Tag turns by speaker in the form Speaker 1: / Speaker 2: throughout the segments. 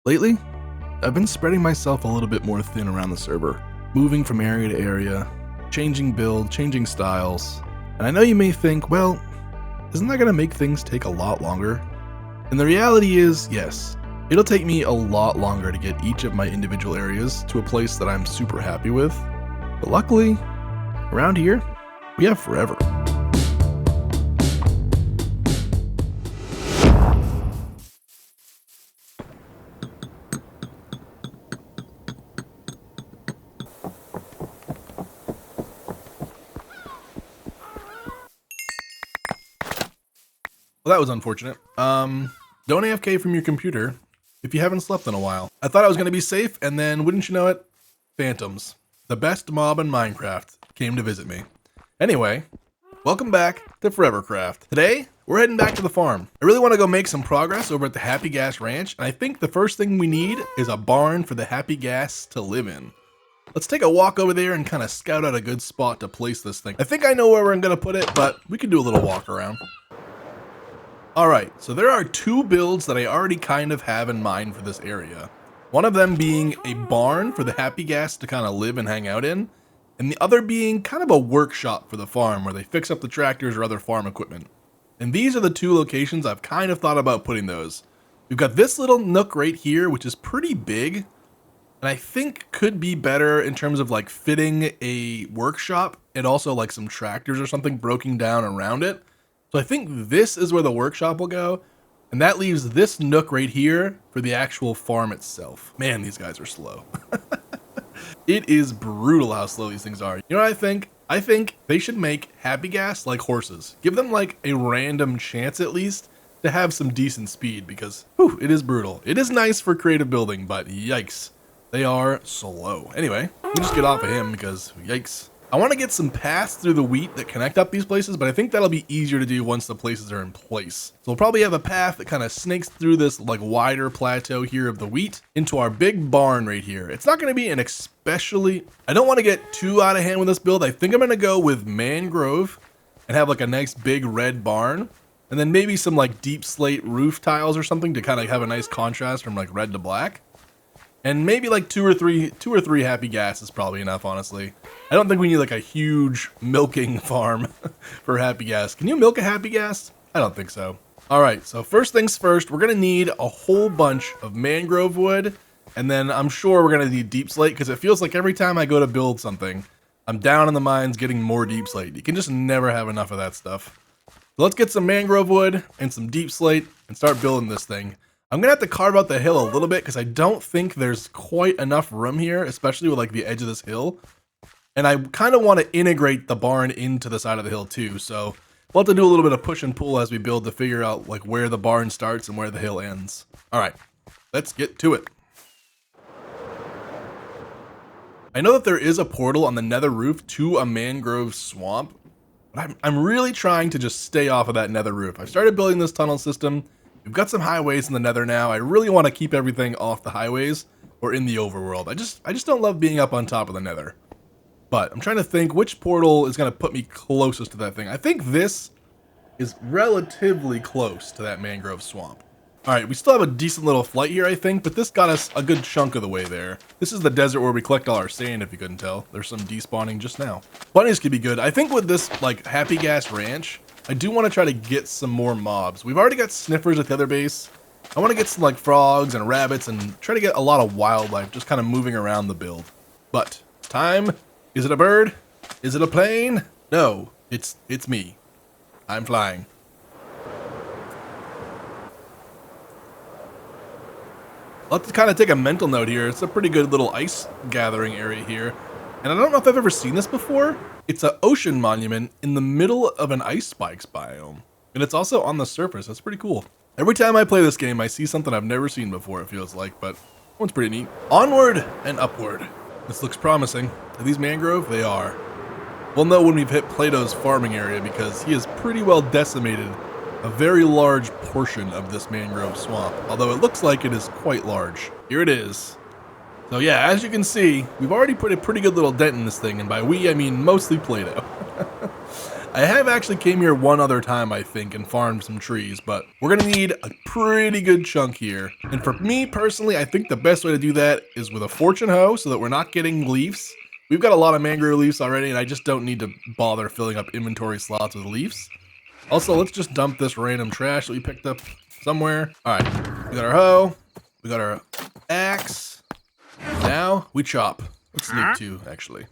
Speaker 1: Lately, I've been spreading myself a little bit more thin around the server, moving from area to area, changing build, changing styles. And I know you may think, well, isn't that going to make things take a lot longer? And the reality is, yes, it'll take me a lot longer to get each of my individual areas to a place that I'm super happy with. But luckily, around here, we have forever. Well, that was unfortunate. Don't AFK from your computer if you haven't slept in a while. I thought I was going to be safe, and then, wouldn't you know it, phantoms, the best mob in Minecraft, came to visit me. Anyway, welcome back to Forevercraft. Today, we're heading back to the farm. I really want to go make some progress over at the Happy Ghast Ranch, and I think the first thing we need is a barn for the Happy Ghasts to live in. Let's take a walk over there and kind of scout out a good spot to place this thing. I think I know where we're going to put it, but we can do a little walk around. Alright, so there are two builds that I already kind of have in mind for this area. One of them being a barn for the Happy Ghast to kind of live and hang out in, and the other being kind of a workshop for the farm where they fix up the tractors or other farm equipment. And these are the two locations I've kind of thought about putting those. We've got this little nook right here, which is pretty big, and I think could be better in terms of like fitting a workshop and also like some tractors or something broken down around it. So I think this is where the workshop will go, and that leaves this nook right here for the actual farm itself. Man, these guys are slow. It is brutal how slow these things are. You know what I think? I think they should make Happy Ghast like horses. Give them like a random chance at least to have some decent speed because, whew, it is brutal. It is nice for creative building, but yikes, they are slow. Anyway, we'll just get off of him because yikes. I want to get some paths through the wheat that connect up these places, but I think that'll be easier to do once the places are in place. So we'll probably have a path that kind of snakes through this like wider plateau here of the wheat into our big barn right here. It's not going to be an especially, I don't want to get too out of hand with this build. I think I'm going to go with mangrove and have like a nice big red barn. And then maybe some like deep slate roof tiles or something to kind of have a nice contrast from like red to black. And maybe like two or three Happy Ghast is probably enough, honestly. I don't think we need like a huge milking farm for Happy Ghast. Can you milk a Happy Ghast? I don't think so. All right, so first things first, we're gonna need a whole bunch of mangrove wood, and then I'm sure we're gonna need deep slate because it feels like every time I go to build something, I'm down in the mines getting more deep slate. You can just never have enough of that stuff. So let's get some mangrove wood and some deep slate and start building this thing. I'm gonna have to carve out the hill a little bit because I don't think there's quite enough room here, especially with like the edge of this hill. And I kind of want to integrate the barn into the side of the hill too. So we'll have to do a little bit of push and pull as we build to figure out like where the barn starts and where the hill ends. All right, let's get to it. I know that there is a portal on the nether roof to a mangrove swamp, but I'm really trying to just stay off of that nether roof. I started building this tunnel system. We've got some highways in the nether now. I really want to keep everything off the highways or in the overworld. I just don't love being up on top of the nether. But I'm trying to think which portal is going to put me closest to that thing. I think this is relatively close to that mangrove swamp. All right, we still have a decent little flight here, I think, but this got us a good chunk of the way there. This is the desert where we collect all our sand, if you couldn't tell. There's some despawning just now. Bunnies could be good. I think with this, like, Happy Ghast Ranch, I do want to try to get some more mobs. We've already got sniffers at the other base. I want to get some, like, frogs and rabbits and try to get a lot of wildlife just kind of moving around the build. But, time. Is it a bird? Is it a plane? No, it's me. I'm flying. I'll have to kind of take a mental note here. It's a pretty good little ice gathering area here. And I don't know if I've ever seen this before. It's an ocean monument in the middle of an ice spikes biome. And it's also on the surface. That's pretty cool. Every time I play this game, I see something I've never seen before, it feels like, but that one's pretty neat. Onward and upward. This looks promising. Are these mangrove? They are. We'll know when we've hit Plato's farming area because he has pretty well decimated a very large portion of this mangrove swamp, although it looks like it is quite large. Here it is. So yeah, as you can see, we've already put a pretty good little dent in this thing, and by we, I mean mostly Plato. I have actually came here one other time, I think, and farmed some trees, but we're gonna need a pretty good chunk here. And for me personally, I think the best way to do that is with a fortune hoe so that we're not getting leaves. We've got a lot of mangrove leaves already, and I just don't need to bother filling up inventory slots with leaves. Also, let's just dump this random trash that we picked up somewhere. All right, we got our hoe, we got our axe. Now we chop. Let's need to, actually.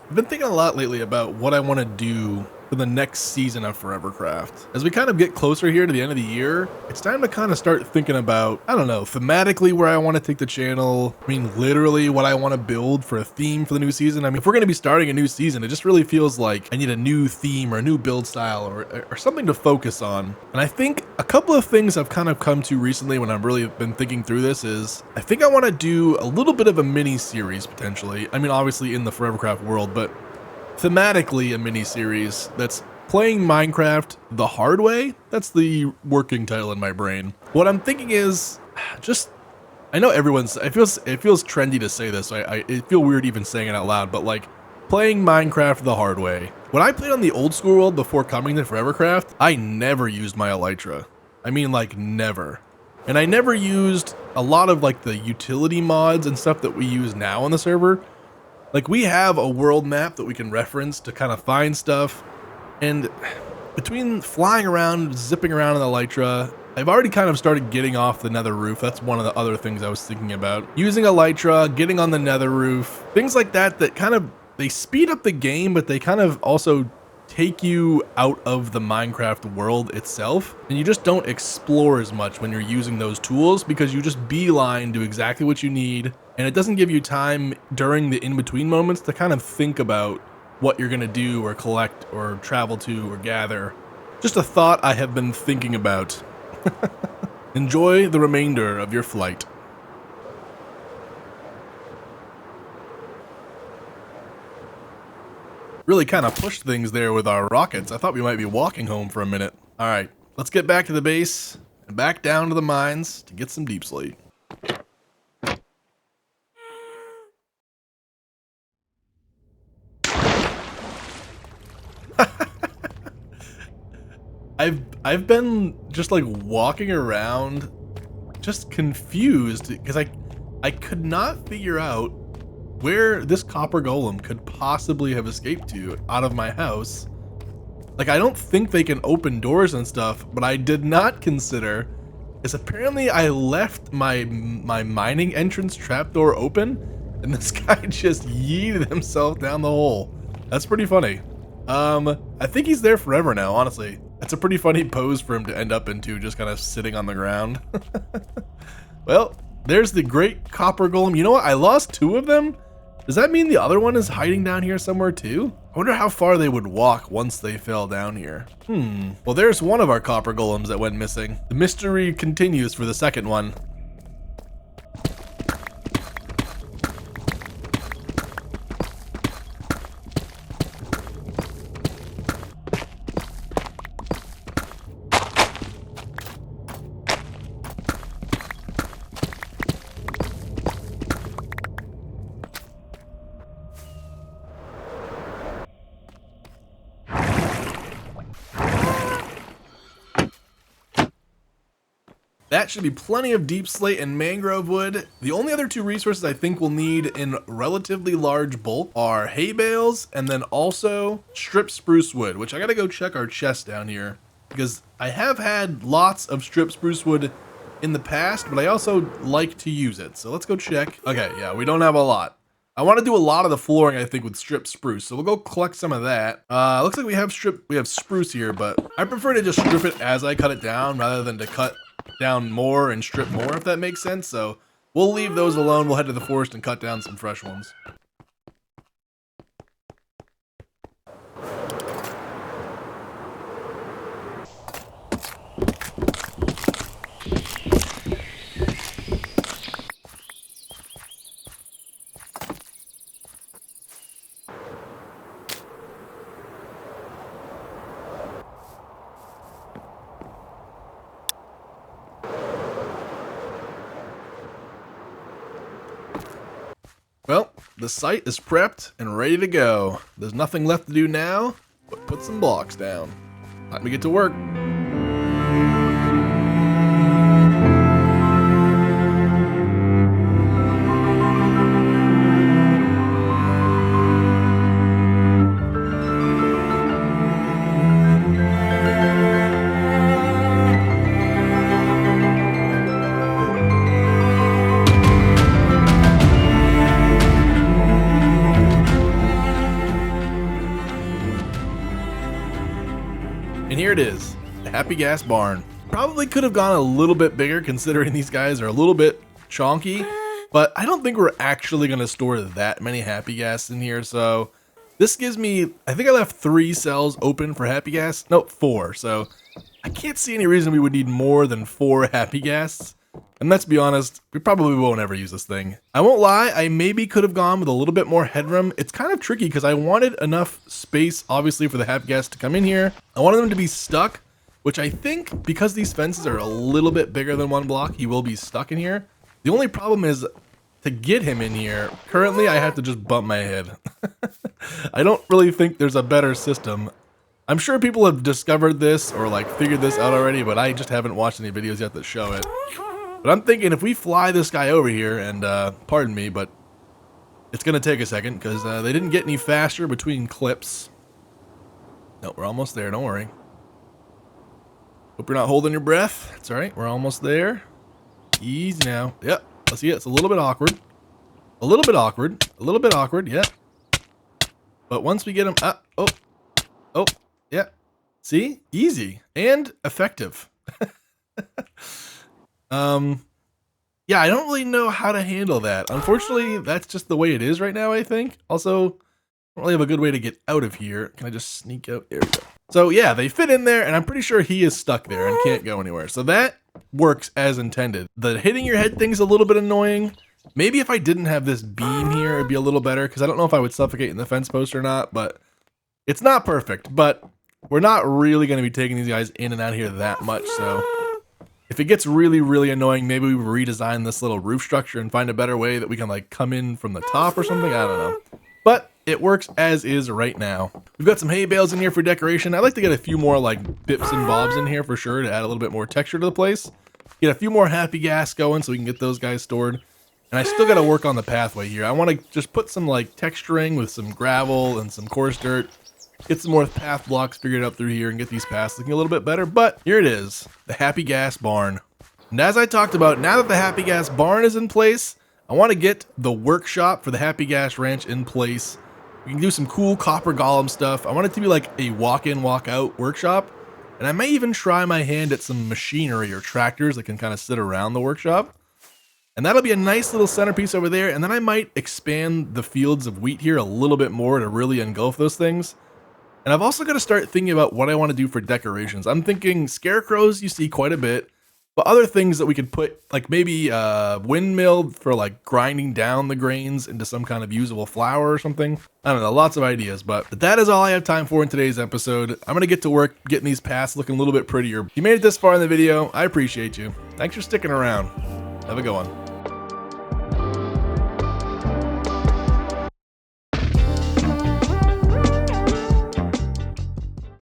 Speaker 1: I've been thinking a lot lately about what I want to do for the next season of Forevercraft. As we kind of get closer here to the end of the year, it's time to kind of start thinking about, I don't know, thematically where I want to take the channel. I mean, literally what I want to build for a theme for the new season. I mean, if we're going to be starting a new season, it just really feels like I need a new theme or a new build style or something to focus on. And I think a couple of things I've kind of come to recently when I've really been thinking through this is, I think I want to do a little bit of a mini series potentially. I mean, obviously in the Forevercraft world, but thematically a mini-series that's playing Minecraft the hard way. That's the working title in my brain. What I'm thinking is just, I know everyone's, it feels trendy to say this, so I feel weird even saying it out loud, but like playing Minecraft the hard way. When I played on the old school world before coming to Forevercraft, I never used my elytra. I mean, like, never. And I never used a lot of like the utility mods and stuff that we use now on the server. Like, we have a world map that we can reference to kind of find stuff, and between flying around, zipping around in the elytra, I've already kind of started getting off the nether roof. That's one of the other things I was thinking about. Using elytra, getting on the nether roof, things like that that kind of, they speed up the game, but they kind of also take you out of the Minecraft world itself, and you just don't explore as much when you're using those tools because you just beeline to exactly what you need, and it doesn't give you time during the in-between moments to kind of think about what you're gonna do or collect or travel to or gather. Just a thought I have been thinking about. Enjoy the remainder of your flight. Really kind of pushed things there with our rockets. I thought we might be walking home for a minute. All right, let's get back to the base and back down to the mines to get some deep slate. I've been just like walking around just confused because I could not figure out where this copper golem could possibly have escaped to out of my house. Like, I don't think they can open doors and stuff, but I did not consider is apparently I left my mining entrance trapdoor open, and this guy just yeeted himself down the hole. That's pretty funny. I think he's there forever now, honestly. That's a pretty funny pose for him to end up into, just kind of sitting on the ground. Well, there's the great copper golem. You know what? I lost 2 of them. Does that mean the other one is hiding down here somewhere too? I wonder how far they would walk once they fell down here. Well, there's one of our copper golems that went missing. The mystery continues for the second one. That should be plenty of deep slate and mangrove wood. The only other 2 resources I think we'll need in relatively large bulk are hay bales and then also stripped spruce wood, which I gotta go check our chest down here because I have had lots of stripped spruce wood in the past, but I also like to use it. So let's go check. Okay, yeah, we don't have a lot. I want to do a lot of the flooring, I think, with stripped spruce. So we'll go collect some of that. Looks like we have spruce here, but I prefer to just strip it as I cut it down rather than to cut down more and strip more, if that makes sense. So we'll leave those alone. We'll head to the forest and cut down some fresh ones. Well, the site is prepped and ready to go. There's nothing left to do now but put some blocks down. Let me get to work. And here it is, the Happy Ghast barn. Probably could have gone a little bit bigger considering these guys are a little bit chonky, but I don't think we're actually going to store that many Happy Ghasts in here. So this gives me, I think I left 3 cells open for Happy Ghasts. No, 4. So I can't see any reason we would need more than 4 Happy Ghasts. And let's be honest, we probably won't ever use this thing. I won't lie, I maybe could have gone with a little bit more headroom. It's kind of tricky because I wanted enough space, obviously, for the Happy Ghast to come in here. I wanted them to be stuck, which I think, because these fences are a little bit bigger than 1 block, he will be stuck in here. The only problem is, to get him in here, currently I have to just bump my head. I don't really think there's a better system. I'm sure people have discovered this or like figured this out already, but I just haven't watched any videos yet that show it. But I'm thinking if we fly this guy over here, and pardon me, but it's going to take a second because they didn't get any faster between clips. No, we're almost there. Don't worry. Hope you're not holding your breath. It's all right. We're almost there. Easy now. Yep. Let's see it. It's a little bit awkward. A little bit awkward. A little bit awkward. Yep. But once we get him up. Oh. Yeah. See? Easy. And effective. Yeah, I don't really know how to handle that. Unfortunately, that's just the way it is right now, I think. Also, I don't really have a good way to get out of here. Can I just sneak out? There we go. So yeah, they fit in there, and I'm pretty sure he is stuck there and can't go anywhere. So that works as intended. The hitting your head thing's a little bit annoying. Maybe if I didn't have this beam here, it'd be a little better, because I don't know if I would suffocate in the fence post or not, but it's not perfect. But we're not really going to be taking these guys in and out of here that much, so if it gets really, really annoying, maybe we redesign this little roof structure and find a better way that we can like come in from the top or something. I don't know. But it works as is right now. We've got some hay bales in here for decoration. I'd like to get a few more like bips and bobs in here for sure to add a little bit more texture to the place. Get a few more Happy Ghast going so we can get those guys stored. And I still got to work on the pathway here. I want to just put some like texturing with some gravel and some coarse dirt. Get some more path blocks figured out through here and get these paths looking a little bit better. But here it is, the Happy Ghast barn. And as I talked about, now that the Happy Ghast barn is in place, I want to get the workshop for the Happy Ghast Ranch in place. We can do some cool copper golem stuff. I want it to be like a walk-in, walk-out workshop. And I may even try my hand at some machinery or tractors that can kind of sit around the workshop. And that'll be a nice little centerpiece over there. And then I might expand the fields of wheat here a little bit more to really engulf those things. And I've also got to start thinking about what I want to do for decorations. I'm thinking scarecrows you see quite a bit, but other things that we could put, like maybe a windmill for like grinding down the grains into some kind of usable flour or something. I don't know, lots of ideas, but that is all I have time for in today's episode. I'm going to get to work getting these paths looking a little bit prettier. If you made it this far in the video, I appreciate you. Thanks for sticking around. Have a good one.